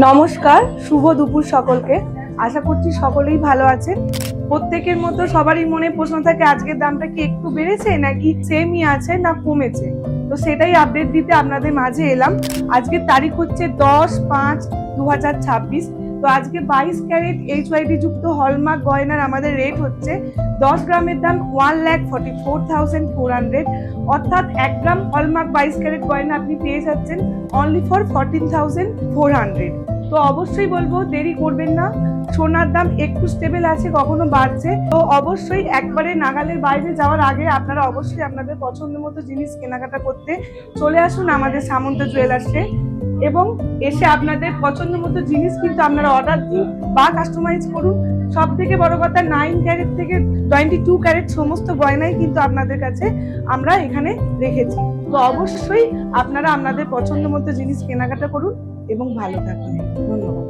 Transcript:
নমস্কার, শুভ দুপুর সকলকে। আশা করছি সকলেই ভালো আছেন। প্রত্যেকের মতো সবারই মনে প্রশ্ন থাকে আজকের দামটা কি একটু বেড়েছে নাকি সেমই আছে না কমেছে। তো সেটাই আপডেট দিতে আপনাদের মাঝে এলাম। আজকের তারিখ হচ্ছে 10-5-2026। তো আজকে 22 ক্যারেট HYD যুক্ত হলমার্ক গয়নার আমাদের রেট হচ্ছে 10 গ্রামের দাম 1,44,400, অর্থাৎ 1 গ্রাম হলমার্ক 22 ক্যারেট গয়না আপনি পেয়ে যাচ্ছেন অনলি ফর 14,400। তো অবশ্যই বলবো দেরি করবেন না, সোনার দাম একটু স্টেবল আছে, কখনো বাড়ছে। তো অবশ্যই একবারে নাগালের বাইরে যাওয়ার আগে আপনারা অবশ্যই আপনাদের পছন্দ মতো জিনিস কেনাকাটা করতে চলে আসুন আমাদের সামন্ত জুয়েলার্সে, এবং এসে আপনাদের পছন্দ মতো জিনিস কিন্তু আপনারা অর্ডার দিন বা কাস্টমাইজ করুন। সব থেকে বড় কথা 9 ক্যারেট থেকে 22 ক্যারেট সমস্ত গয়নাই কিন্তু আপনাদের কাছে আমরা এখানে রেখেছি। তো অবশ্যই আপনারা আপনাদের পছন্দ মতো জিনিস কেনাকাটা করুন এবং ভালো থাকুন। ধন্যবাদ।